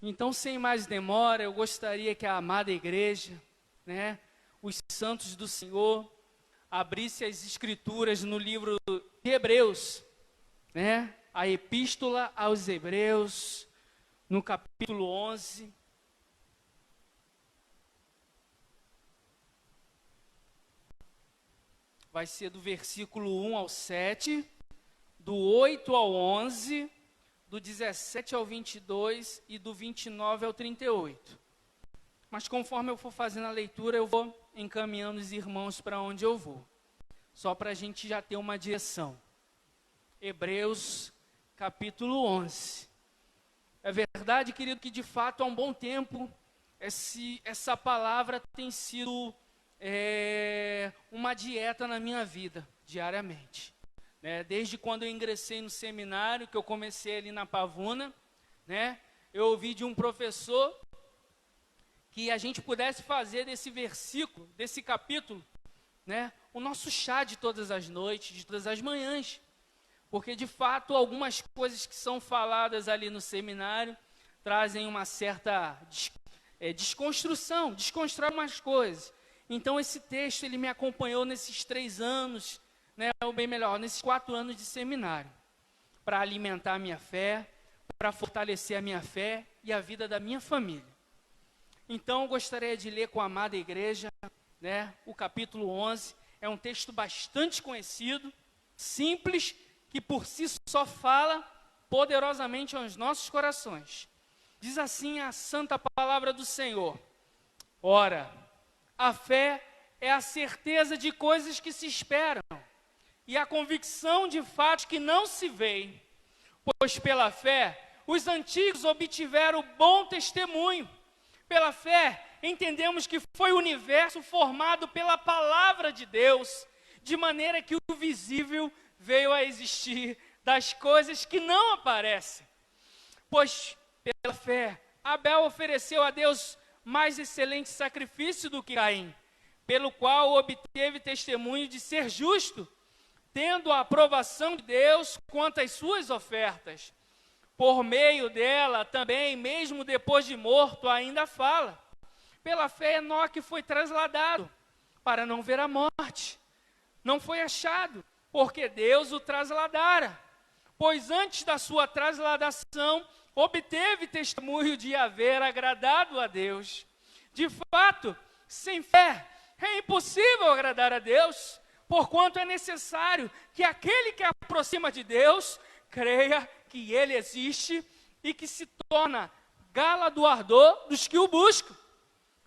Então, sem mais demora, eu gostaria que a amada igreja, né, os santos do Senhor, abrisse as escrituras no livro de Hebreus, né, a epístola aos Hebreus, no capítulo 11. Vai ser do versículo 1 ao 7, do 8 ao 11, do 17 ao 22 e do 29 ao 38. Mas conforme eu for fazendo a leitura, eu vou encaminhando os irmãos para onde eu vou. Só para a gente já ter uma direção. Hebreus, capítulo 11. É verdade, querido, que de fato há um bom tempo essa palavra tem sido uma dieta na minha vida, diariamente. Desde quando eu ingressei no seminário, que eu comecei ali na Pavuna, né, eu ouvi de um professor que a gente pudesse fazer desse versículo, desse capítulo, né, o nosso chá de todas as noites, de todas as manhãs. Porque, de fato, algumas coisas que são faladas ali no seminário trazem uma certa desconstrução, desconstrói umas coisas. Então, esse texto, ele me acompanhou nesses 3 anos, né, ou bem melhor, nesses 4 anos de seminário, para alimentar a minha fé, para fortalecer a minha fé e a vida da minha família. Então, eu gostaria de ler com a amada igreja, né, o capítulo 11, é um texto bastante conhecido, simples, que por si só fala poderosamente aos nossos corações. Diz assim a santa palavra do Senhor: ora, a fé é a certeza de coisas que se esperam, e a convicção de fatos que não se veem, pois pela fé os antigos obtiveram bom testemunho. Pela fé entendemos que foi o universo formado pela palavra de Deus, de maneira que o visível veio a existir das coisas que não aparecem. Pois pela fé Abel ofereceu a Deus mais excelente sacrifício do que Caim, pelo qual obteve testemunho de ser justo, tendo a aprovação de Deus quanto às suas ofertas. Por meio dela também, mesmo depois de morto, ainda fala. Pela fé Enoque foi trasladado para não ver a morte. Não foi achado, porque Deus o trasladara. Pois antes da sua trasladação, obteve testemunho de haver agradado a Deus. De fato, sem fé é impossível agradar a Deus, porquanto é necessário que aquele que aproxima de Deus creia que Ele existe e que se torna galardoador dos que o buscam.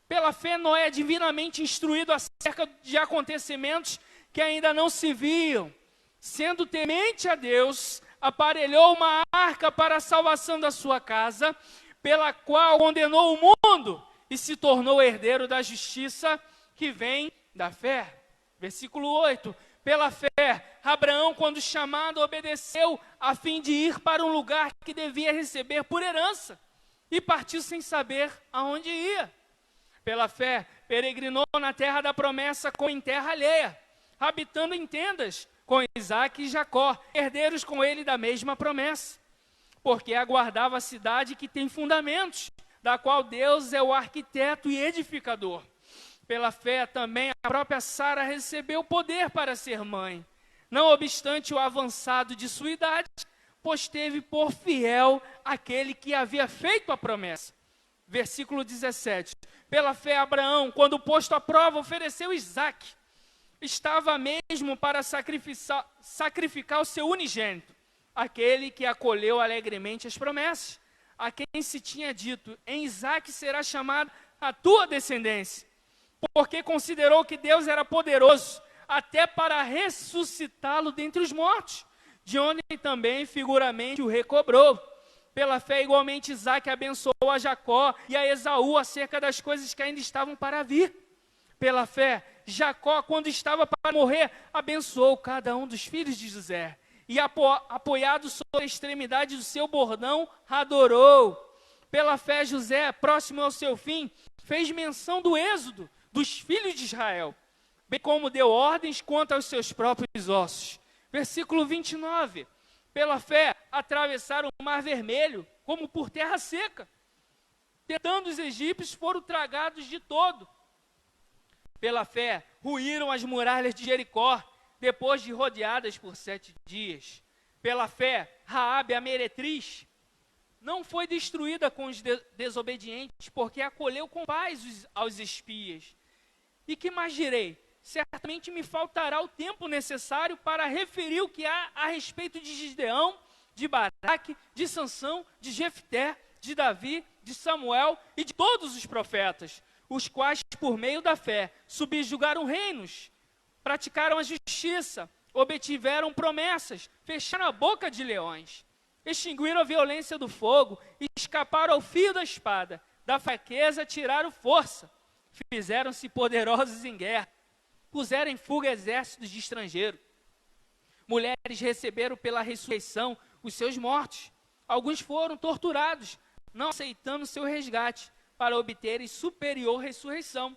Pela fé, Noé é divinamente instruído acerca de acontecimentos que ainda não se viam. Sendo temente a Deus, aparelhou uma arca para a salvação da sua casa, pela qual condenou o mundo e se tornou herdeiro da justiça que vem da fé. Versículo 8. Pela fé, Abraão, quando chamado, obedeceu a fim de ir para um lugar que devia receber por herança, e partiu sem saber aonde ia. Pela fé, peregrinou na terra da promessa como em terra alheia, habitando em tendas com Isaque e Jacó, herdeiros com ele da mesma promessa, porque aguardava a cidade que tem fundamentos, da qual Deus é o arquiteto e edificador. Pela fé também a própria Sara recebeu poder para ser mãe, não obstante o avançado de sua idade, pois teve por fiel aquele que havia feito a promessa. Versículo 17. Pela fé Abraão, quando posto à prova, ofereceu Isaque. Estava mesmo para sacrificar o seu unigênito, aquele que acolheu alegremente as promessas, a quem se tinha dito: em Isaque será chamada a tua descendência, porque considerou que Deus era poderoso até para ressuscitá-lo dentre os mortos, de onde também figuramente o recobrou. Pela fé, igualmente, Isaque abençoou a Jacó e a Esaú acerca das coisas que ainda estavam para vir. Pela fé, Jacó, quando estava para morrer, abençoou cada um dos filhos de José, e apoiado sobre a extremidade do seu bordão, adorou. Pela fé, José, próximo ao seu fim, fez menção do êxodo dos filhos de Israel, bem como deu ordens quanto aos seus próprios ossos. Versículo 29. Pela fé, atravessaram o mar vermelho, como por terra seca, tentando os egípcios, foram tragados de todo. Pela fé, ruíram as muralhas de Jericó, depois de rodeadas por 7 dias. Pela fé, Raabe, a meretriz, não foi destruída com os desobedientes, porque acolheu com paz aos espias. E que mais direi? Certamente me faltará o tempo necessário para referir o que há a respeito de Gideão, de Baraque, de Sansão, de Jefté, de Davi, de Samuel e de todos os profetas, os quais, por meio da fé, subjugaram reinos, praticaram a justiça, obtiveram promessas, fecharam a boca de leões, extinguiram a violência do fogo, escaparam ao fio da espada, da fraqueza tiraram força, fizeram-se poderosos em guerra, puseram em fuga exércitos de estrangeiros. Mulheres receberam pela ressurreição os seus mortos. Alguns foram torturados, não aceitando seu resgate, para obterem superior ressurreição.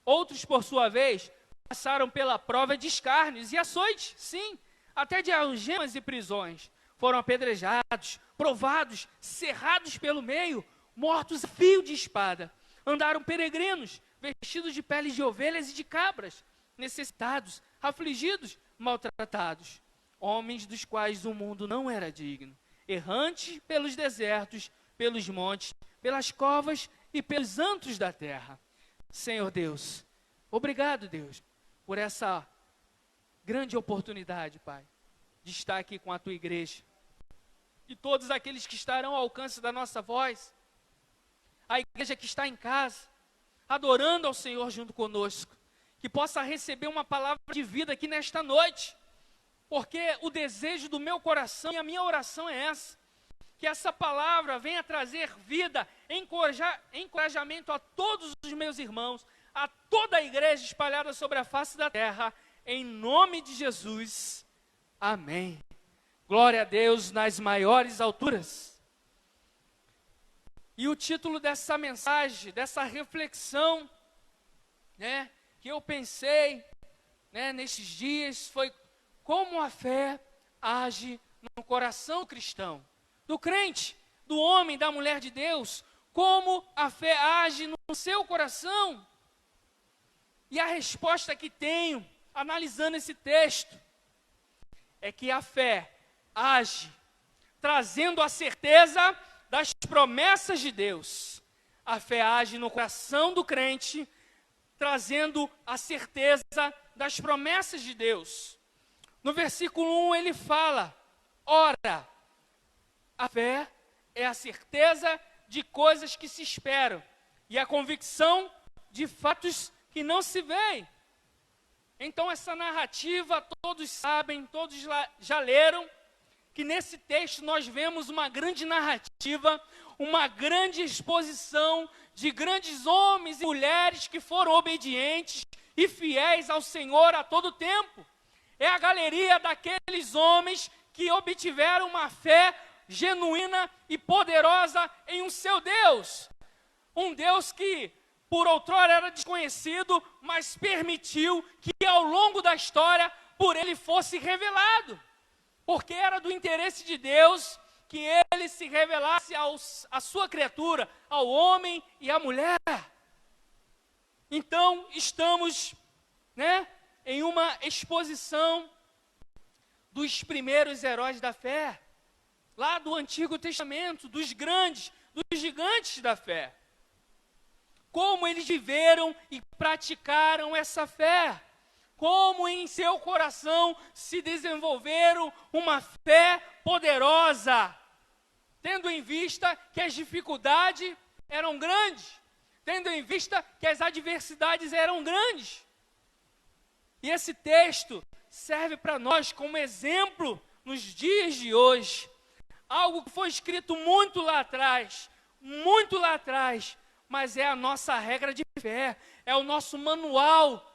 Outros, por sua vez, passaram pela prova de escárnios e açoites, sim, até de algemas e prisões. Foram apedrejados, provados, cerrados pelo meio, mortos a fio de espada. Andaram peregrinos, vestidos de peles de ovelhas e de cabras, necessitados, afligidos, maltratados. Homens dos quais o mundo não era digno, errantes pelos desertos, pelos montes, pelas covas e pelos antros da terra. Senhor Deus, obrigado, Deus, por essa grande oportunidade, Pai, de estar aqui com a Tua igreja. E todos aqueles que estarão ao alcance da nossa voz, a igreja que está em casa, adorando ao Senhor junto conosco, que possa receber uma palavra de vida aqui nesta noite, porque o desejo do meu coração e a minha oração é essa, que essa palavra venha trazer vida, encorajamento a todos os meus irmãos, a toda a igreja espalhada sobre a face da terra, em nome de Jesus, amém. Glória a Deus nas maiores alturas. E o título dessa mensagem, dessa reflexão, que eu pensei, nesses dias, foi como a fé age no coração cristão, do crente, do homem, da mulher de Deus, como a fé age no seu coração. E a resposta que tenho, analisando esse texto, é que a fé age trazendo a certeza das promessas de Deus. A fé age no coração do crente, trazendo a certeza das promessas de Deus. No versículo 1 ele fala: ora, a fé é a certeza de coisas que se esperam e a convicção de fatos que não se veem. Então essa narrativa, todos sabem, todos já leram, que nesse texto nós vemos uma grande narrativa, uma grande exposição de grandes homens e mulheres que foram obedientes e fiéis ao Senhor a todo tempo. É a galeria daqueles homens que obtiveram uma fé genuína e poderosa em um seu Deus. Um Deus que por outrora era desconhecido, mas permitiu que ao longo da história por ele fosse revelado. Porque era do interesse de Deus que ele se revelasse à sua criatura, ao homem e à mulher. Então, estamos, em uma exposição dos primeiros heróis da fé, lá do Antigo Testamento, dos grandes, dos gigantes da fé. Como eles viveram e praticaram essa fé. Como em seu coração se desenvolveram uma fé poderosa, tendo em vista que as dificuldades eram grandes, tendo em vista que as adversidades eram grandes. E esse texto serve para nós como exemplo nos dias de hoje. Algo que foi escrito muito lá atrás, mas é a nossa regra de fé, é o nosso manual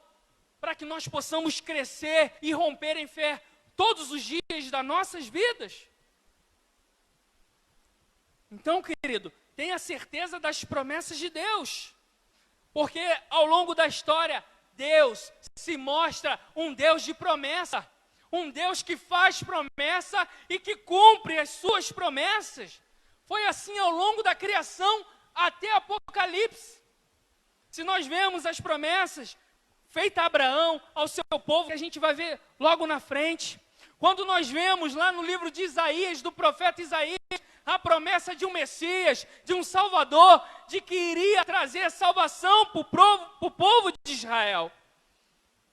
para que nós possamos crescer e romper em fé todos os dias das nossas vidas. Então, querido, tenha certeza das promessas de Deus, porque ao longo da história, Deus se mostra um Deus de promessa, um Deus que faz promessa e que cumpre as suas promessas. Foi assim ao longo da criação até Apocalipse. Se nós vemos as promessas feitas a Abraão, ao seu povo, que a gente vai ver logo na frente. Quando nós vemos lá no livro de Isaías, do profeta Isaías, a promessa de um Messias, de um Salvador, de que iria trazer salvação para o povo de Israel.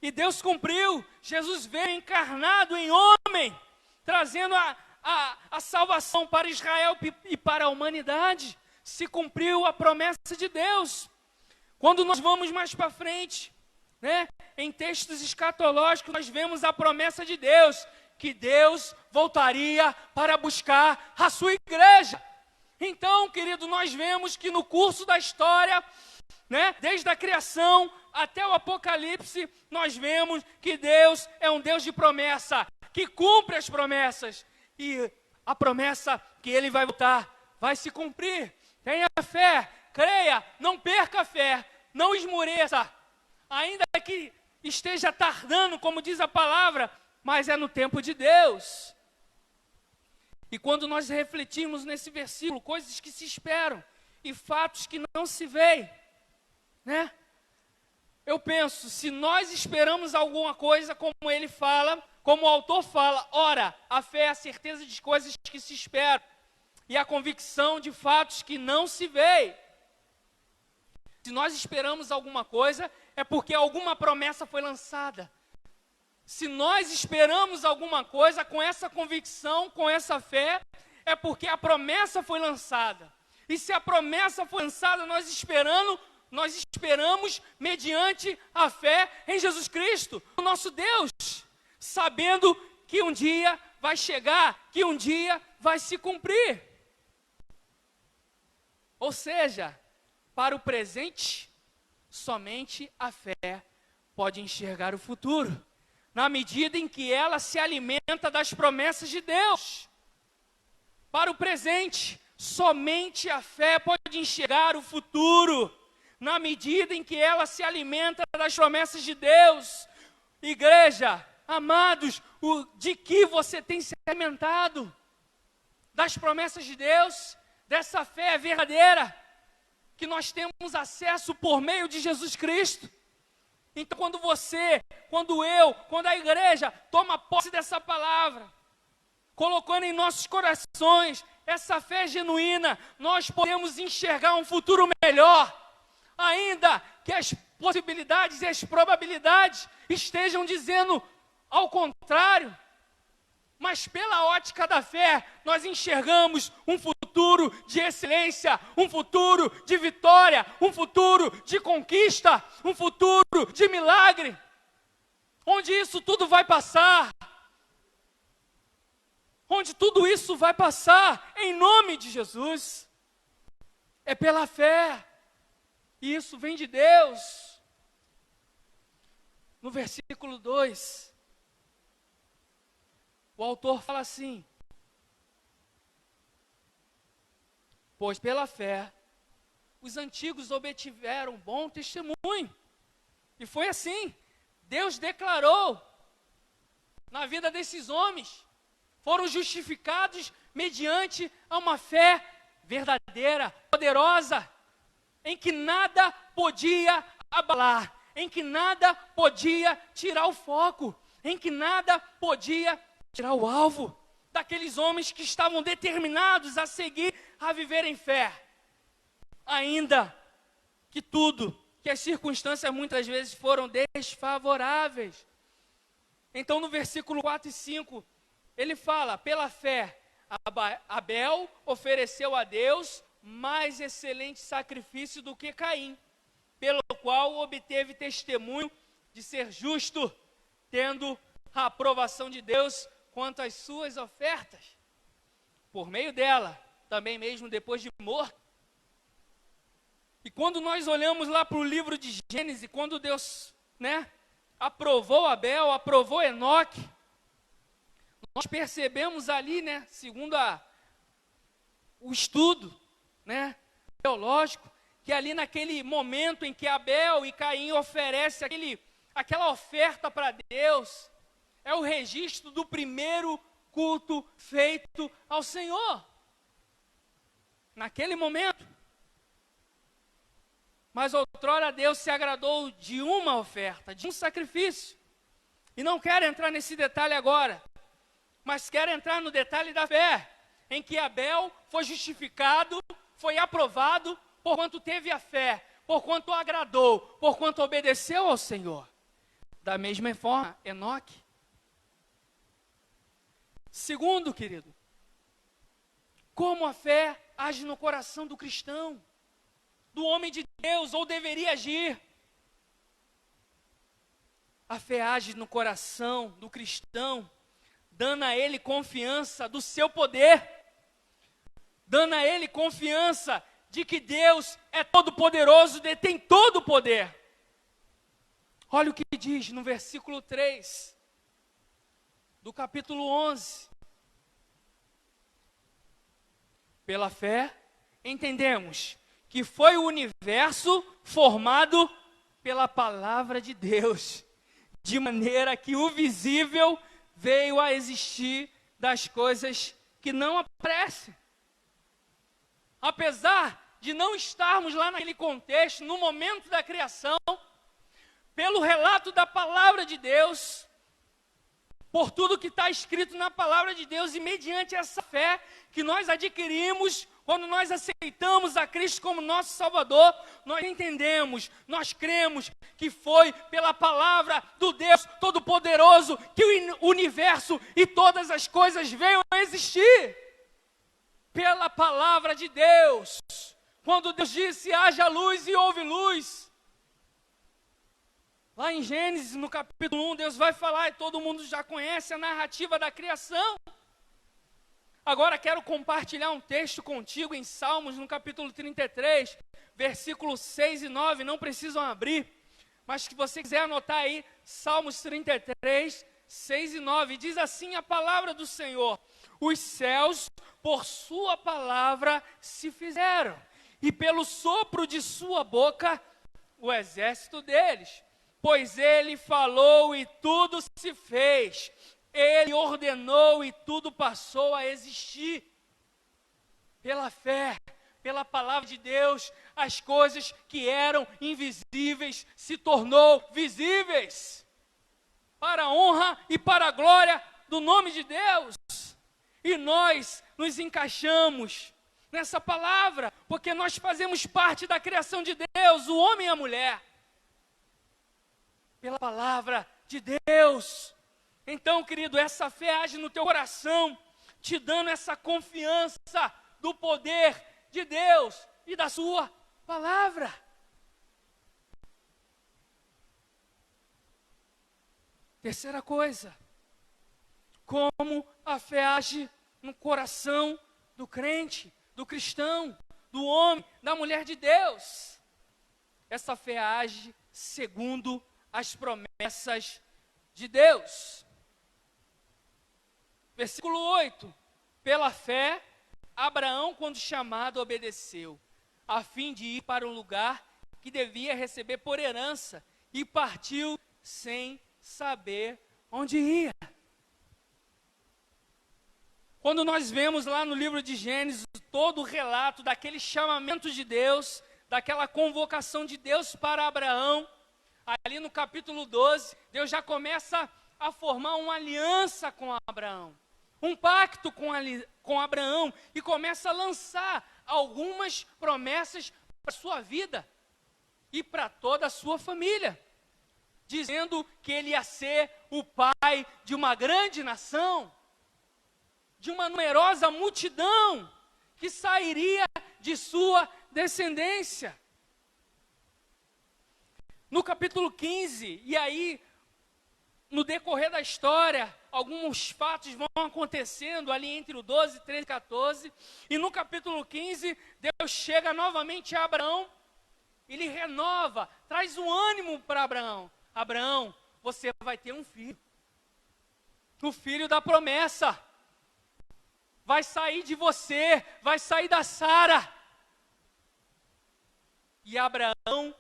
E Deus cumpriu, Jesus veio encarnado em homem, trazendo a salvação para Israel e para a humanidade. Se cumpriu a promessa de Deus. Quando nós vamos mais para frente, né, em textos escatológicos, nós vemos a promessa de Deus, que Deus voltaria para buscar a sua igreja. Então, querido, nós vemos que no curso da história, né, desde a criação até o Apocalipse, nós vemos que Deus é um Deus de promessa, que cumpre as promessas. E a promessa que Ele vai voltar, vai se cumprir. Tenha fé, creia, não perca a fé, não esmoreça. Ainda que esteja tardando, como diz a palavra, mas é no tempo de Deus. E quando nós refletimos nesse versículo, coisas que se esperam e fatos que não se veem, né? Eu penso, se nós esperamos alguma coisa, como ele fala, como o autor fala, ora, a fé é a certeza de coisas que se esperam e a convicção de fatos que não se veem. Se nós esperamos alguma coisa, é porque alguma promessa foi lançada. Se nós esperamos alguma coisa com essa convicção, com essa fé, é porque a promessa foi lançada. E se a promessa foi lançada, nós esperamos mediante a fé em Jesus Cristo, o nosso Deus, sabendo que um dia vai chegar, que um dia vai se cumprir. Ou seja, para o presente, somente a fé pode enxergar o futuro, na medida em que ela se alimenta das promessas de Deus. Para o presente, somente a fé pode enxergar o futuro, na medida em que ela se alimenta das promessas de Deus. Igreja, amados, de que você tem se alimentado? Das promessas de Deus, dessa fé verdadeira, que nós temos acesso por meio de Jesus Cristo. Então, quando você, quando eu, quando a igreja toma posse dessa palavra, colocando em nossos corações essa fé genuína, nós podemos enxergar um futuro melhor, ainda que as possibilidades e as probabilidades estejam dizendo ao contrário. Mas pela ótica da fé, nós enxergamos um futuro de excelência, um futuro de vitória, um futuro de conquista, um futuro de milagre, onde isso tudo vai passar, onde tudo isso vai passar, em nome de Jesus. É pela fé, e isso vem de Deus. No versículo 2, o autor fala assim: pois pela fé, os antigos obtiveram bom testemunho. E foi assim, Deus declarou na vida desses homens, foram justificados mediante a uma fé verdadeira, poderosa, em que nada podia abalar, em que nada podia tirar o foco, em que nada podia tirar o alvo daqueles homens que estavam determinados a seguir, a viver em fé. Ainda que que as circunstâncias muitas vezes foram desfavoráveis. Então no versículo 4 e 5, ele fala, pela fé, Abel ofereceu a Deus mais excelente sacrifício do que Caim, pelo qual obteve testemunho de ser justo, tendo a aprovação de Deus quanto às suas ofertas. Por meio dela, também mesmo depois de morto. E quando nós olhamos lá para o livro de Gênesis, quando Deus, aprovou Abel, aprovou Enoque, nós percebemos ali, segundo o estudo, teológico, que ali naquele momento em que Abel e Caim oferecem aquela oferta para Deus, é o registro do primeiro culto feito ao Senhor. Naquele momento. Mas outrora Deus se agradou de uma oferta, de um sacrifício. E não quero entrar nesse detalhe agora, mas quero entrar no detalhe da fé, em que Abel foi justificado, foi aprovado, por quanto teve a fé, por quanto agradou, por quanto obedeceu ao Senhor. Da mesma forma, Enoque. Segundo, querido, como a fé age no coração do cristão, do homem de Deus, ou deveria agir. A fé age no coração do cristão, dando a ele confiança do seu poder, dando a ele confiança de que Deus é todo-poderoso, detém todo o poder. Olha o que diz no versículo 3, do capítulo 11. Pela fé, entendemos que foi o universo formado pela palavra de Deus, de maneira que o visível veio a existir das coisas que não aparecem. Apesar de não estarmos lá naquele contexto, no momento da criação, pelo relato da palavra de Deus, por tudo que está escrito na palavra de Deus, e mediante essa fé que nós adquirimos, quando nós aceitamos a Cristo como nosso Salvador, nós entendemos, nós cremos que foi pela palavra do Deus Todo-Poderoso que o universo e todas as coisas veio a existir. Pela palavra de Deus. Quando Deus disse, haja luz e houve luz. Lá em Gênesis, no capítulo 1, Deus vai falar, e todo mundo já conhece a narrativa da criação. Agora quero compartilhar um texto contigo em Salmos, no capítulo 33, versículos 6 e 9, não precisam abrir, mas se você quiser anotar aí, Salmos 33, 6 e 9, diz assim a palavra do Senhor: os céus por sua palavra se fizeram, e pelo sopro de sua boca o exército deles. Pois ele falou e tudo se fez, ele ordenou e tudo passou a existir. Pela fé, pela palavra de Deus, as coisas que eram invisíveis se tornou visíveis, para a honra e para a glória do nome de Deus. E nós nos encaixamos nessa palavra, porque nós fazemos parte da criação de Deus, o homem e a mulher. Pela palavra de Deus. Então, querido, essa fé age no teu coração, te dando essa confiança do poder de Deus e da sua palavra. Terceira coisa, como a fé age no coração do crente, do cristão, do homem, da mulher de Deus. Essa fé age segundo as promessas de Deus. Versículo 8. Pela fé, Abraão, quando chamado, obedeceu, a fim de ir para o lugar que devia receber por herança, e partiu sem saber onde ia. Quando nós vemos lá no livro de Gênesis todo o relato daquele chamamento de Deus, daquela convocação de Deus para Abraão, ali no capítulo 12, Deus já começa a formar uma aliança com Abraão, um pacto com Abraão, e começa a lançar algumas promessas para a sua vida e para toda a sua família, dizendo que ele ia ser o pai de uma grande nação, de uma numerosa multidão que sairia de sua descendência. No capítulo 15, e aí, no decorrer da história, alguns fatos vão acontecendo ali entre o 12, 13 e 14, e no capítulo 15, Deus chega novamente a Abraão, ele renova, traz um ânimo para Abraão. Abraão, você vai ter um filho, o filho da promessa, vai sair de você, vai sair da Sara. E Abraão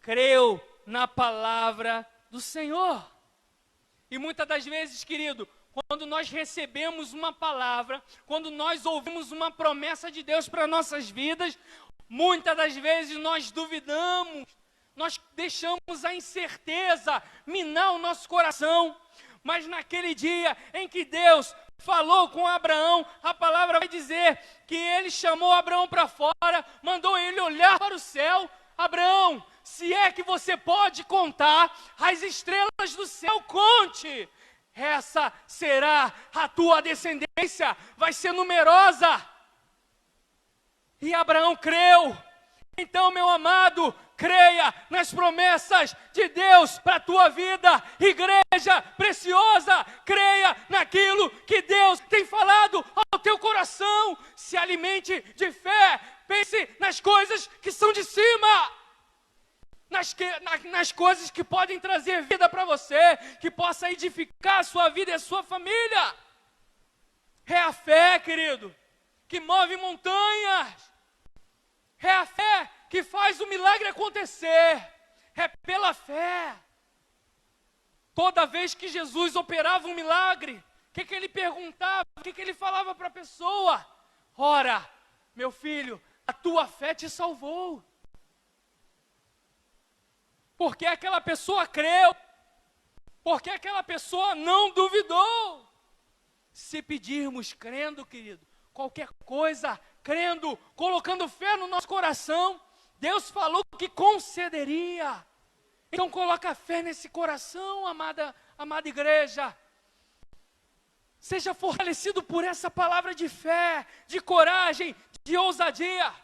creu na palavra do Senhor. E muitas das vezes, querido, quando nós recebemos uma palavra, quando nós ouvimos uma promessa de Deus para nossas vidas, muitas das vezes nós duvidamos, nós deixamos a incerteza minar o nosso coração. Mas naquele dia em que Deus falou com Abraão, a palavra vai dizer que ele chamou Abraão para fora, mandou ele olhar para o céu. Abraão, se é que você pode contar as estrelas do céu, conte. Essa será a tua descendência, vai ser numerosa. E Abraão creu. Então, meu amado, creia nas promessas de Deus para a tua vida. Igreja preciosa, creia naquilo que Deus tem falado ao teu coração. Se alimente de fé, pense nas coisas que são de cima. Nas coisas que podem trazer vida para você, que possa edificar a sua vida e a sua família. É a fé, querido, que move montanhas. É a fé que faz o milagre acontecer. É pela fé. Toda vez que Jesus operava um milagre, o que ele perguntava? O que ele falava para a pessoa? Ora, meu filho, a tua fé te salvou. Porque aquela pessoa creu. Porque aquela pessoa não duvidou. Se pedirmos crendo, querido, qualquer coisa, crendo, colocando fé no nosso coração, Deus falou que concederia. Então coloca fé nesse coração, amada igreja. Seja fortalecido por essa palavra de fé, de coragem, de ousadia,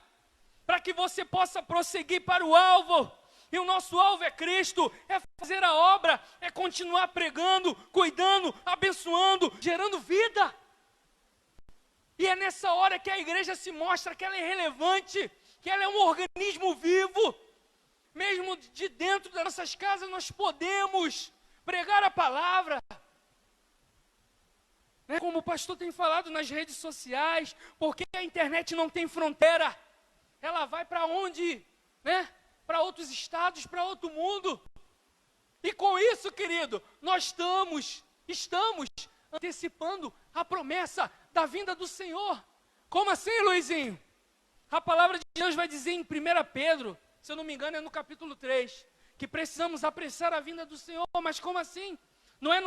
para que você possa prosseguir para o alvo. E o nosso alvo é Cristo, é fazer a obra, é continuar pregando, cuidando, abençoando, gerando vida. E é nessa hora que a igreja se mostra que ela é relevante, que ela é um organismo vivo. Mesmo de dentro das nossas casas nós podemos pregar a palavra. Como o pastor tem falado nas redes sociais, porque a internet não tem fronteira. Ela vai para onde, para outros estados, para outro mundo. E com isso, querido, nós estamos antecipando a promessa da vinda do Senhor. Como assim, Luizinho? A palavra de Deus vai dizer em 1 Pedro, se eu não me engano é no capítulo 3, que precisamos apressar a vinda do Senhor. Mas como assim? Não é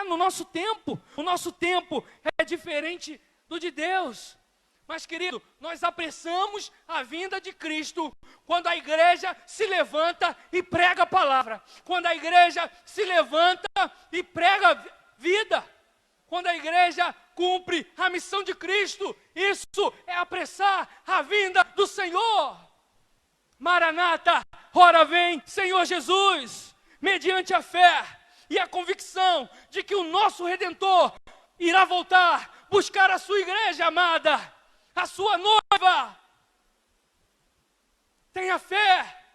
no nosso tempo. O nosso tempo é diferente do de Deus. Mas, querido, nós apressamos a vinda de Cristo quando a igreja se levanta e prega a palavra. Quando a igreja se levanta e prega vida. Quando a igreja cumpre a missão de Cristo. Isso é apressar a vinda do Senhor. Maranata, ora vem, Senhor Jesus. Mediante a fé e a convicção de que o nosso Redentor irá voltar, buscar a sua igreja amada, a sua noiva. Tenha fé.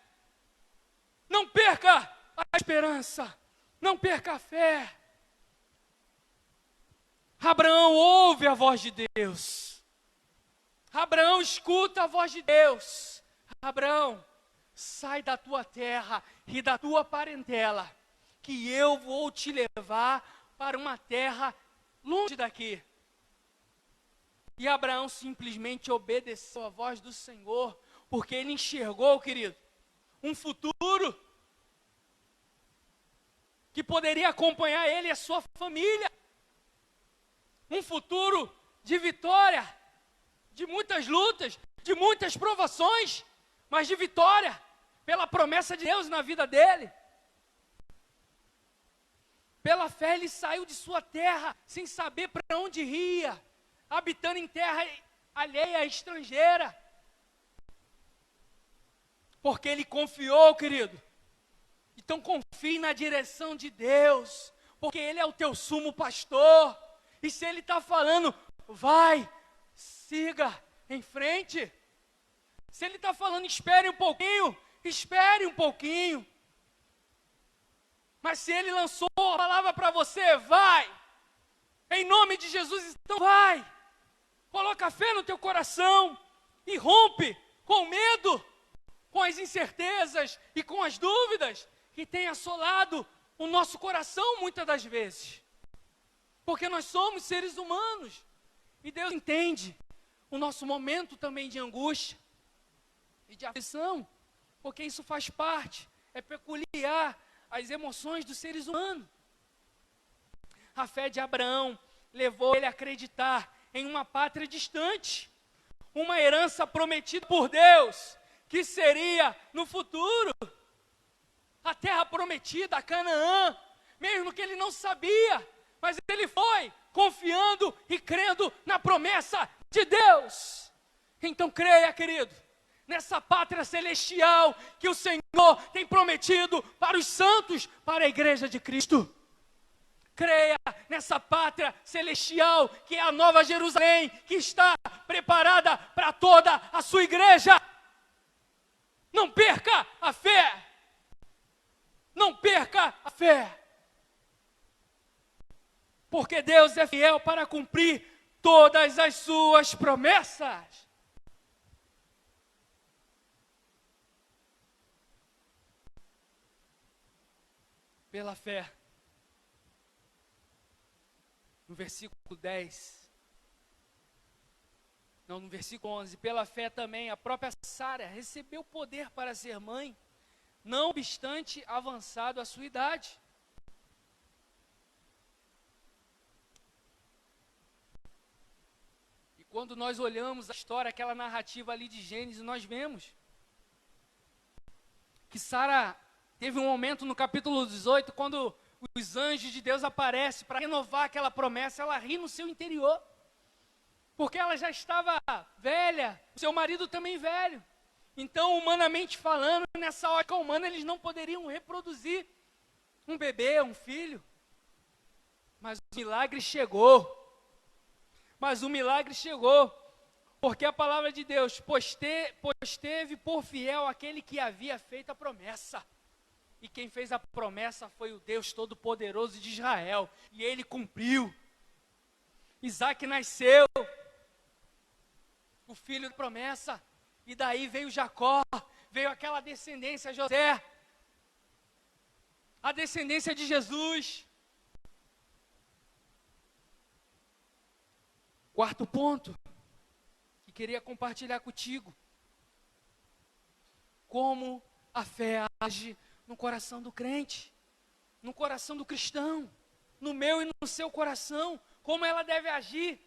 Não perca a esperança. Não perca a fé. Abraão ouve a voz de Deus. Abraão escuta a voz de Deus. Abraão, sai da tua terra e da tua parentela, que eu vou te levar para uma terra longe daqui. E Abraão simplesmente obedeceu à voz do Senhor, porque ele enxergou, querido, um futuro que poderia acompanhar ele e a sua família. Um futuro de vitória, de muitas lutas, de muitas provações, mas de vitória, pela promessa de Deus na vida dele. Pela fé ele saiu de sua terra, sem saber para onde ia, habitando em terra alheia, estrangeira. Porque ele confiou, querido. Então confie na direção de Deus, porque Ele é o teu sumo pastor. E se Ele está falando, vai, siga em frente. Se Ele está falando, espere um pouquinho, espere um pouquinho. Mas se Ele lançou a palavra para você, vai. Em nome de Jesus, então vai. Coloca fé no teu coração e rompe com o medo, com as incertezas e com as dúvidas que tem assolado o nosso coração muitas das vezes. porque nós somos seres humanos. E Deus entende o nosso momento também de angústia e de aflição, porque isso faz parte, é peculiar às emoções dos seres humanos. A fé de Abraão levou ele a acreditar em uma pátria distante, uma herança prometida por Deus, que seria no futuro, a terra prometida, a Canaã, mesmo que ele não sabia, mas ele foi confiando e crendo na promessa de Deus. Então creia, querido, nessa pátria celestial que o Senhor tem prometido para os santos, para a igreja de Cristo. Creia nessa pátria celestial que é a Nova Jerusalém, que está preparada para toda a sua igreja. Não perca a fé. Não perca a fé. Porque Deus é fiel para cumprir todas as suas promessas. Pela fé. No versículo 10. Não, no versículo 11. Pela fé também a própria Sara recebeu poder para ser mãe, não obstante avançado a sua idade. E quando nós olhamos a história, aquela narrativa ali de Gênesis, nós vemos que Sara teve um momento no capítulo 18, quando os anjos de Deus aparecem para renovar aquela promessa, ela ri no seu interior, porque ela já estava velha, seu marido também velho. Então, humanamente falando, nessa ótica humana, eles não poderiam reproduzir um bebê, um filho. Mas o milagre chegou. Porque a palavra de Deus, pois teve por fiel aquele que havia feito a promessa. E quem fez a promessa foi o Deus Todo-Poderoso de Israel. E ele cumpriu. Isaac nasceu, o filho da promessa. E daí veio Jacó, veio aquela descendência, José. A descendência de Jesus. Quarto ponto, que queria compartilhar contigo. Como a fé age no coração do crente, no coração do cristão, no meu e no seu coração, como ela deve agir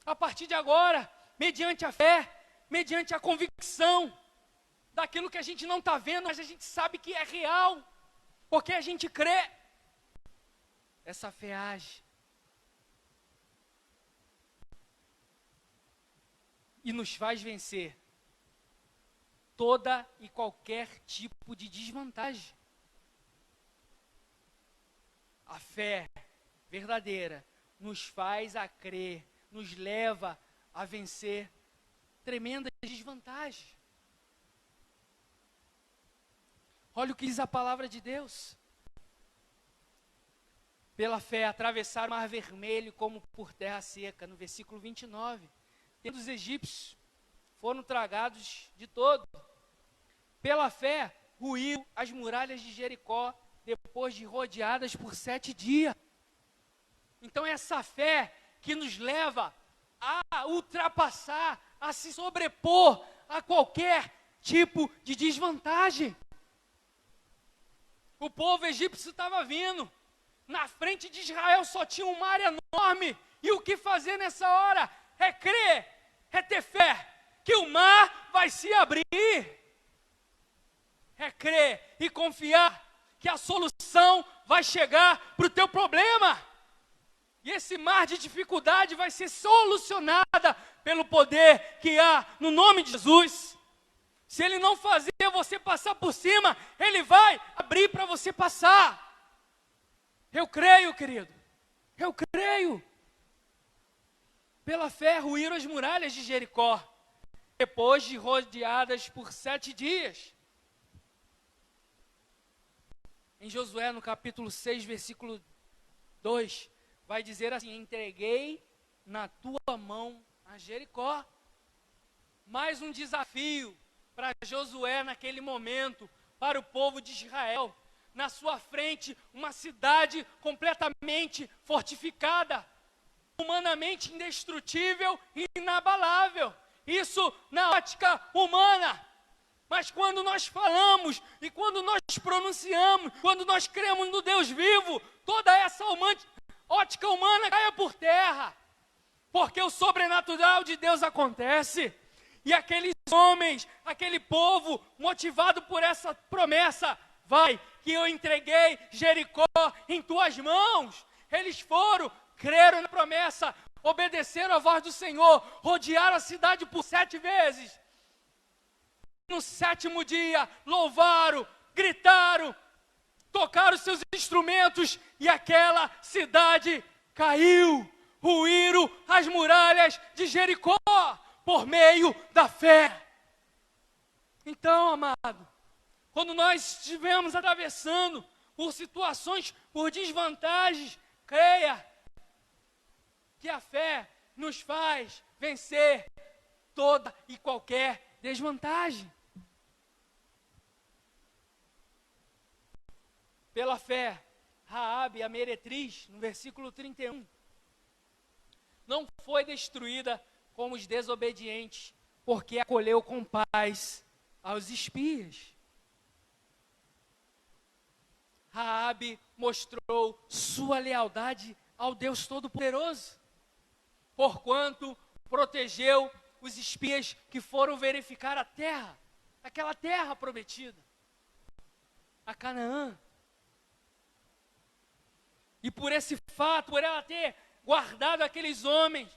a partir de agora, mediante a fé, mediante a convicção daquilo que a gente não está vendo, mas a gente sabe que é real, porque a gente crê. Essa fé age e nos faz vencer toda e qualquer tipo de desvantagem. A fé verdadeira nos faz a crer, nos leva a vencer tremendas desvantagens. Olha o que diz a palavra de Deus. Pela fé atravessaram o mar vermelho como por terra seca, no versículo 29. Tendo os egípcios foram tragados de todo. Pela fé ruíram as muralhas de Jericó, depois de rodeadas por 7 dias. Então essa fé que nos leva a ultrapassar, a se sobrepor a qualquer tipo de desvantagem. O povo egípcio estava vindo, na frente de Israel só tinha um mar enorme, e o que fazer nessa hora? É crer, é ter fé, que o mar vai se abrir. É crer e confiar que a solução vai chegar para o teu problema. E esse mar de dificuldade vai ser solucionada pelo poder que há no nome de Jesus. Se ele não fazer você passar por cima, ele vai abrir para você passar. Eu creio, querido. Eu creio. Pela fé ruíram as muralhas de Jericó, depois de rodeadas por 7 dias. Em Josué, no capítulo 6, versículo 2, vai dizer assim: entreguei na tua mão a Jericó. Mais um desafio para Josué naquele momento, para o povo de Israel. Na sua frente, uma cidade completamente fortificada, humanamente indestrutível e inabalável. Isso na ótica humana. Mas quando nós falamos e quando nós pronunciamos, quando nós cremos no Deus vivo, toda essa ótica humana cai por terra. Porque o sobrenatural de Deus acontece. E aqueles homens, aquele povo, motivado por essa promessa, vai, que eu entreguei Jericó em tuas mãos. Eles foram, creram na promessa, obedeceram à voz do Senhor, rodearam a cidade por 7 vezes. No 7º dia, louvaram, gritaram, tocaram seus instrumentos e aquela cidade caiu. Ruíram as muralhas de Jericó por meio da fé. Então, amado, quando nós estivermos atravessando por situações, por desvantagens, creia que a fé nos faz vencer toda e qualquer desvantagem. Pela fé, Raabe, a meretriz, no versículo 31, não foi destruída como os desobedientes, porque acolheu com paz aos espias. Raabe mostrou sua lealdade ao Deus Todo-Poderoso, porquanto protegeu os espias que foram verificar a terra, aquela terra prometida, a Canaã. E por esse fato, por ela ter guardado aqueles homens,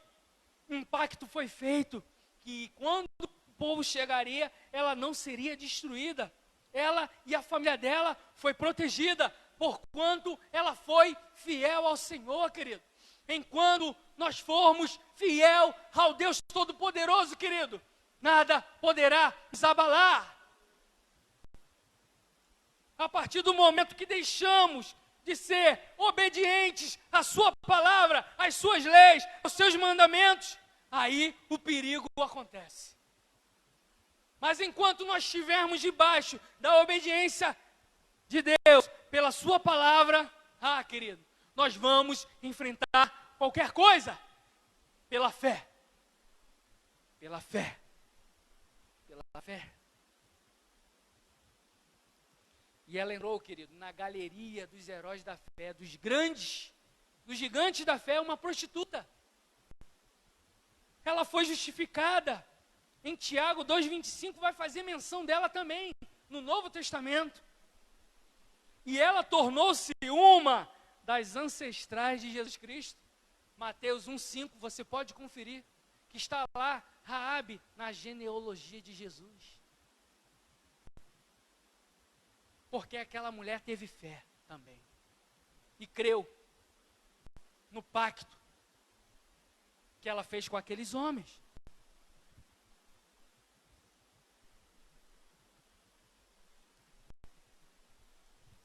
um pacto foi feito, que quando o povo chegaria, ela não seria destruída. Ela e a família dela foi protegida, porquanto ela foi fiel ao Senhor, querido. Enquanto nós formos fiel ao Deus Todo-Poderoso, querido, nada poderá nos abalar. A partir do momento que deixamos de ser obedientes à sua palavra, às suas leis, aos seus mandamentos, aí o perigo acontece. Mas enquanto nós estivermos debaixo da obediência de Deus, pela sua palavra, querido, nós vamos enfrentar qualquer coisa, pela fé. Pela fé. Pela fé. E ela entrou, querido, na galeria dos heróis da fé, dos grandes, dos gigantes da fé, uma prostituta. Ela foi justificada. Em Tiago 2,25 vai fazer menção dela também, no Novo Testamento. E ela tornou-se uma das ancestrais de Jesus Cristo. Mateus 1,5, você pode conferir, que está lá, Raabe, na genealogia de Jesus. Porque aquela mulher teve fé também. E creu no pacto que ela fez com aqueles homens.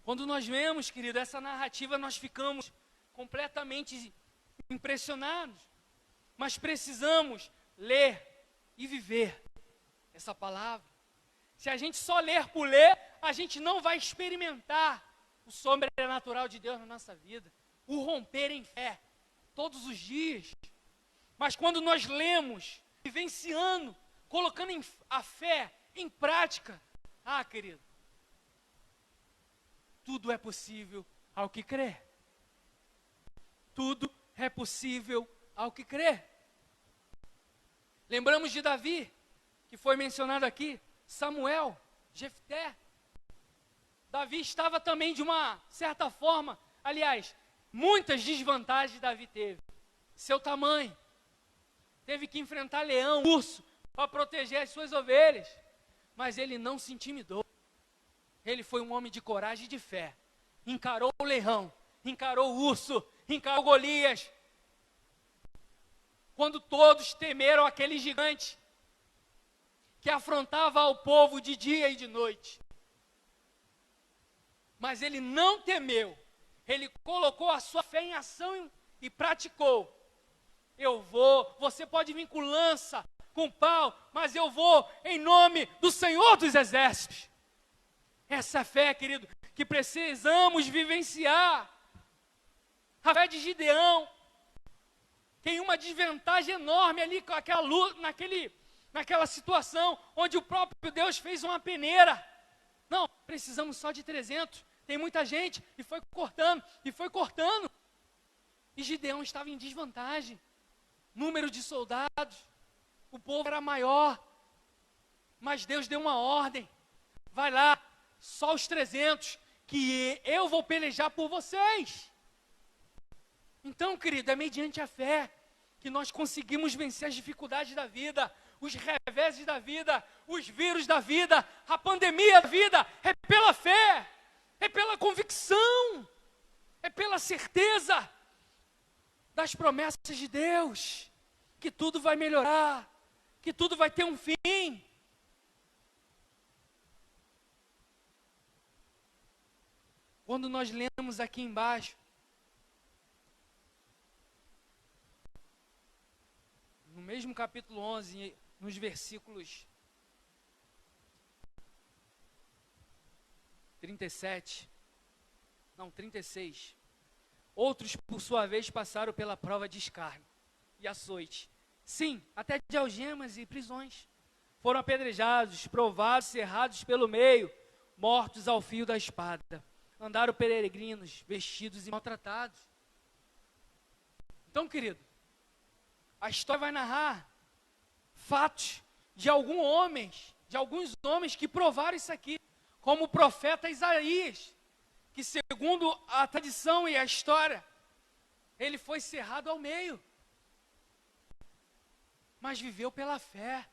Quando nós vemos, querido, essa narrativa, nós ficamos completamente impressionados. Mas precisamos ler e viver essa palavra. Se a gente só ler por ler, a gente não vai experimentar o sobrenatural de Deus na nossa vida, o romper em fé, todos os dias. Mas quando nós lemos, vivenciando, colocando a fé em prática, querido, tudo é possível ao que crê. Tudo é possível ao que crê. Lembramos de Davi, que foi mencionado aqui, Samuel, Jefté. Davi estava também de uma certa forma, aliás, muitas desvantagens Davi teve. Seu tamanho, teve que enfrentar leão, urso, para proteger as suas ovelhas. Mas ele não se intimidou. Ele foi um homem de coragem e de fé. Encarou o leão, encarou o urso, encarou Golias. Quando todos temeram aquele gigante que afrontava ao povo de dia e de noite. Mas ele não temeu. Ele colocou a sua fé em ação e praticou. Você pode vir com lança, com pau, mas eu vou em nome do Senhor dos Exércitos. Essa fé, querido, que precisamos vivenciar. A fé de Gideão, tem uma desvantagem enorme ali com aquela luz, naquela situação onde o próprio Deus fez uma peneira. Não, precisamos só de 300. Tem muita gente, e foi cortando, e foi cortando. E Gideão estava em desvantagem. Número de soldados, o povo era maior. Mas Deus deu uma ordem. Vai lá, só os 300, que eu vou pelejar por vocês. Então, querido, é mediante a fé que nós conseguimos vencer as dificuldades da vida, os reveses da vida, os vírus da vida, a pandemia da vida. É pela fé, é pela convicção, é pela certeza das promessas de Deus, que tudo vai melhorar, que tudo vai ter um fim. Quando nós lemos aqui embaixo, no mesmo capítulo 11, nos versículos 36. Outros, por sua vez, passaram pela prova de escárnio e açoite. Sim, até de algemas e prisões. Foram apedrejados, provados, cerrados pelo meio, mortos ao fio da espada. Andaram peregrinos, vestidos e maltratados. Então, querido, a história vai narrar fatos de alguns homens que provaram isso aqui, como o profeta Isaías, que segundo a tradição e a história, ele foi cerrado ao meio, mas viveu pela fé,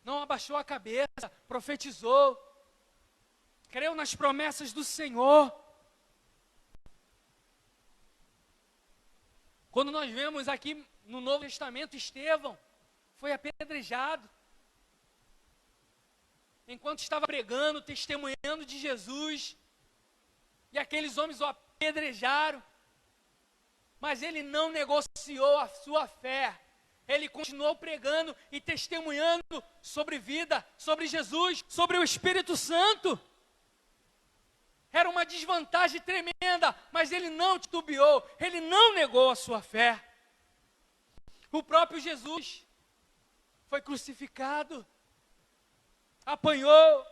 não abaixou a cabeça, profetizou, creu nas promessas do Senhor. Quando nós vemos aqui no Novo Testamento, Estevão foi apedrejado, enquanto estava pregando, testemunhando de Jesus, e aqueles homens o apedrejaram, mas ele não negociou a sua fé, ele continuou pregando e testemunhando sobre vida, sobre Jesus, sobre o Espírito Santo. Era uma desvantagem tremenda, mas ele não titubeou, ele não negou a sua fé. O próprio Jesus foi crucificado, apanhou,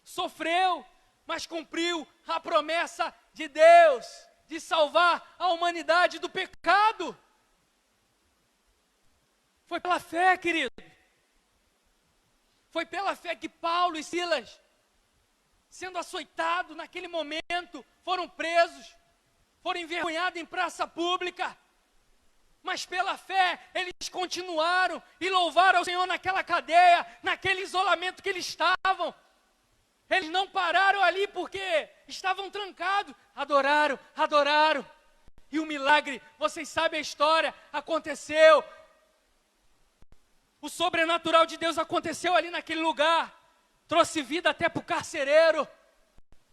sofreu, mas cumpriu a promessa de Deus de salvar a humanidade do pecado. Foi pela fé, querido. Foi pela fé que Paulo e Silas, sendo açoitados naquele momento, foram presos, foram envergonhados em praça pública. Mas pela fé, eles continuaram e louvaram ao Senhor naquela cadeia, naquele isolamento que eles estavam. Eles não pararam ali porque estavam trancados. Adoraram. E o milagre, vocês sabem a história, aconteceu. O sobrenatural de Deus aconteceu ali naquele lugar. Trouxe vida até para o carcereiro,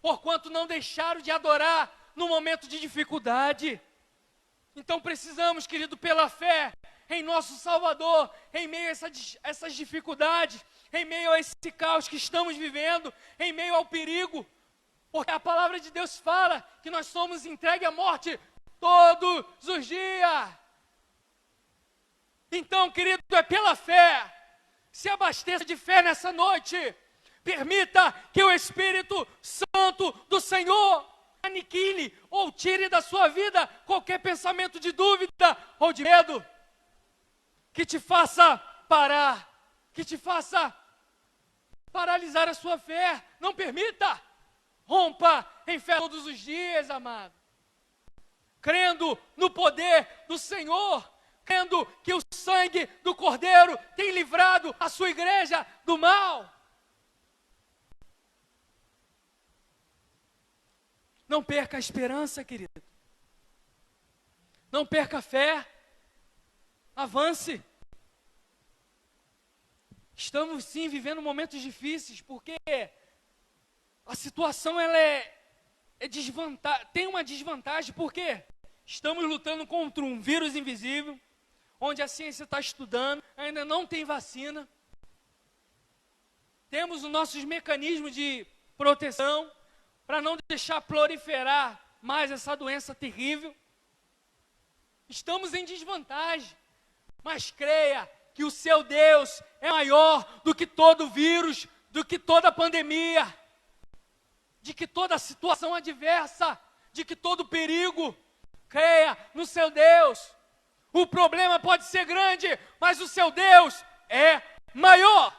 porquanto não deixaram de adorar no momento de dificuldade. Então precisamos, querido, pela fé em nosso Salvador, em meio a essas dificuldades, em meio a esse caos que estamos vivendo, em meio ao perigo, porque a palavra de Deus fala que nós somos entregues à morte todos os dias. Então, querido, é pela fé. Se abasteça de fé nessa noite. Permita que o Espírito Santo do Senhor aniquile ou tire da sua vida qualquer pensamento de dúvida ou de medo, que te faça parar, que te faça paralisar a sua fé. Não permita. Rompa em fé todos os dias, amado, crendo no poder do Senhor, crendo que o sangue do Cordeiro tem livrado a sua igreja do mal. Não perca a esperança, querido. Não perca a fé. Avance. Estamos sim vivendo momentos difíceis, porque a situação ela tem uma desvantagem, porque estamos lutando contra um vírus invisível, onde a ciência está estudando, ainda não tem vacina. Temos os nossos mecanismos de proteção para não deixar proliferar mais essa doença terrível. Estamos em desvantagem. Mas creia que o seu Deus é maior do que todo vírus, do que toda pandemia, de que toda situação adversa, de que todo perigo. Creia no seu Deus. O problema pode ser grande, mas o seu Deus é maior.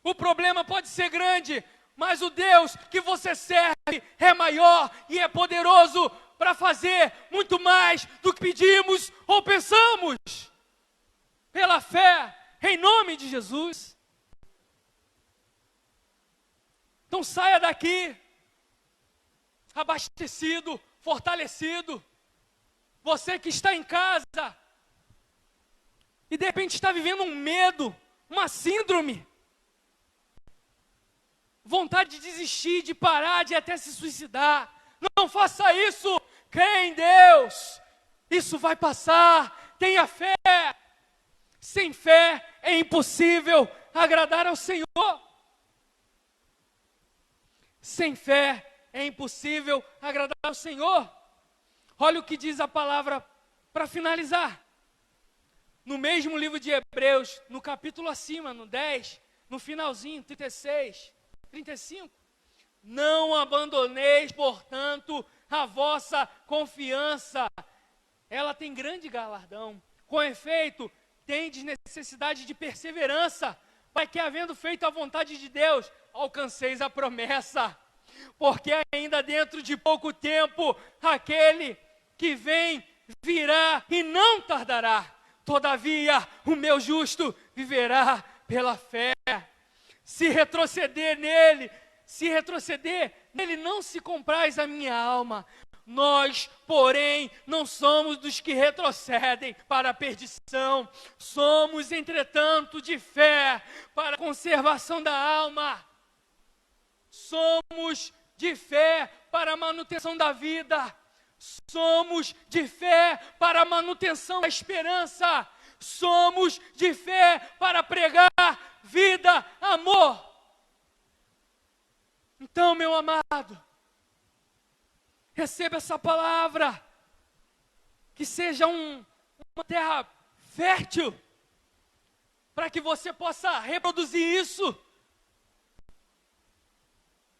O problema pode ser grande, mas o Deus que você serve é maior e é poderoso para fazer muito mais do que pedimos ou pensamos. Pela fé, em nome de Jesus. Então saia daqui abastecido, fortalecido. Você que está em casa e de repente está vivendo um medo, uma síndrome, vontade de desistir, de parar, de até se suicidar. Não faça isso. Creia em Deus. Isso vai passar. Tenha fé. Sem fé é impossível agradar ao Senhor. Sem fé é impossível agradar ao Senhor. Olha o que diz a palavra para finalizar. No mesmo livro de Hebreus, no capítulo acima, no 10, no finalzinho, 36, 35. Não abandoneis, portanto, a vossa confiança. Ela tem grande galardão. Com efeito, tendes necessidade de perseverança, para que, havendo feito a vontade de Deus, alcanceis a promessa. Porque ainda dentro de pouco tempo, aquele que vem virá e não tardará. Todavia, o meu justo viverá pela fé. Se retroceder nele não se compraz a minha alma. Nós, porém, não somos dos que retrocedem para a perdição. Somos, entretanto, de fé para a conservação da alma. Somos de fé para a manutenção da vida. Somos de fé para a manutenção da esperança. Somos de fé para pregar vida, amor. Então, meu amado, receba essa palavra, que seja uma terra fértil, para que você possa reproduzir isso,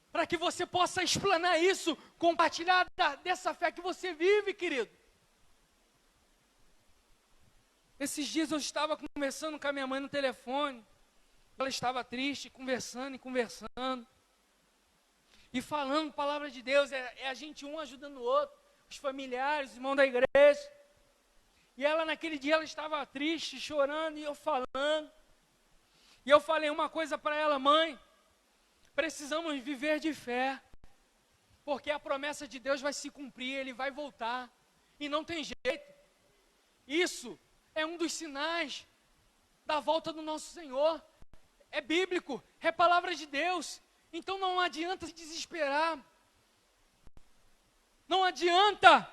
para que você possa explanar isso, compartilhar dessa fé que você vive, querido. Esses dias eu estava conversando com a minha mãe no telefone, ela estava triste, conversando, e falando palavra de Deus, é a gente um ajudando o outro, os familiares, os irmãos da igreja. E ela naquele dia, ela estava triste, chorando, e eu falando. E eu falei uma coisa para ela: mãe, precisamos viver de fé, porque a promessa de Deus vai se cumprir, Ele vai voltar, e não tem jeito. Isso é um dos sinais da volta do nosso Senhor. É bíblico, é palavra de Deus. Então não adianta se desesperar. Não adianta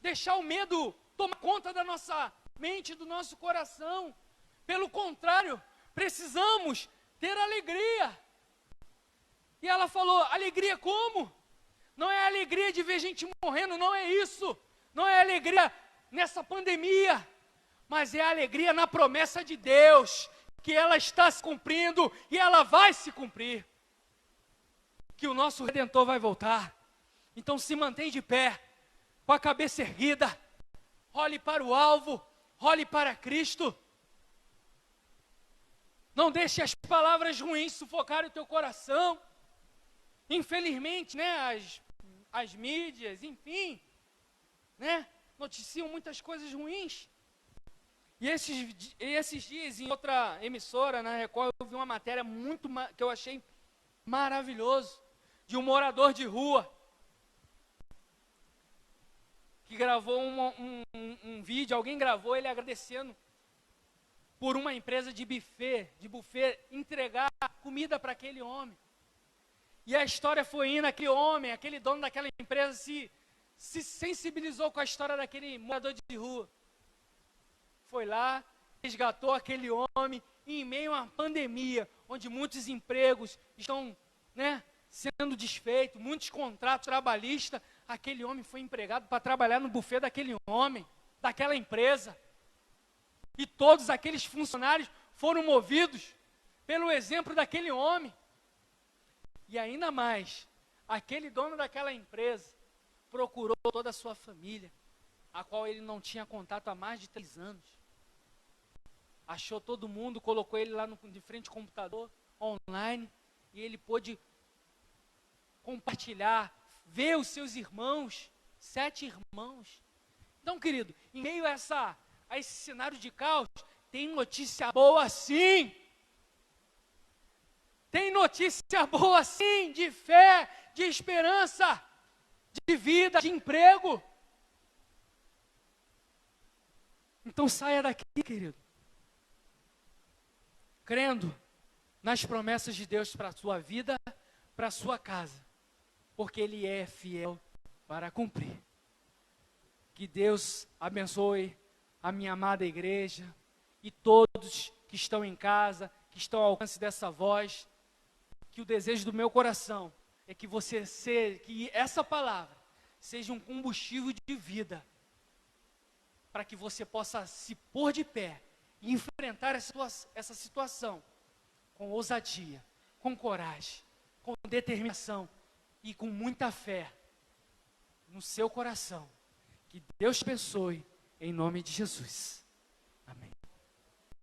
deixar o medo tomar conta da nossa mente, do nosso coração. Pelo contrário, precisamos ter alegria. E ela falou: alegria como? Não é alegria de ver gente morrendo, não é isso. Não é alegria nessa pandemia, mas é alegria na promessa de Deus, que ela está se cumprindo e ela vai se cumprir. Que o nosso Redentor vai voltar. Então se mantém de pé, com a cabeça erguida, olhe para o alvo, olhe para Cristo. Não deixe as palavras ruins sufocarem o teu coração. Infelizmente, as mídias, enfim, noticiam muitas coisas ruins. E esses dias, em outra emissora, na Record, eu vi uma matéria que eu achei maravilhoso, de um morador de rua, que gravou um vídeo, alguém gravou ele agradecendo por uma empresa de buffet, entregar comida para aquele homem. E a história foi indo, aquele dono daquela empresa se sensibilizou com a história daquele morador de rua. Foi lá, resgatou aquele homem, e em meio a uma pandemia, onde muitos empregos estão, sendo desfeitos, muitos contratos trabalhistas, aquele homem foi empregado para trabalhar no buffet daquele homem, daquela empresa. E todos aqueles funcionários foram movidos pelo exemplo daquele homem. E ainda mais, aquele dono daquela empresa procurou toda a sua família, a qual ele não tinha contato há mais de 3 anos. Achou todo mundo, colocou ele lá de frente ao computador, online, e ele pôde compartilhar, ver os seus irmãos, 7 irmãos. Então, querido, em meio a esse cenário de caos, tem notícia boa sim. Tem notícia boa sim, de fé, de esperança, de vida, de emprego. Então saia daqui, querido, crendo nas promessas de Deus para a sua vida, para a sua casa, porque Ele é fiel para cumprir. Que Deus abençoe a minha amada igreja e todos que estão em casa, que estão ao alcance dessa voz. Que o desejo do meu coração é que que essa palavra seja um combustível de vida, para que você possa se pôr de pé e enfrentar essa situação com ousadia, com coragem, com determinação e com muita fé no seu coração. Que Deus te abençoe, em nome de Jesus. Amém.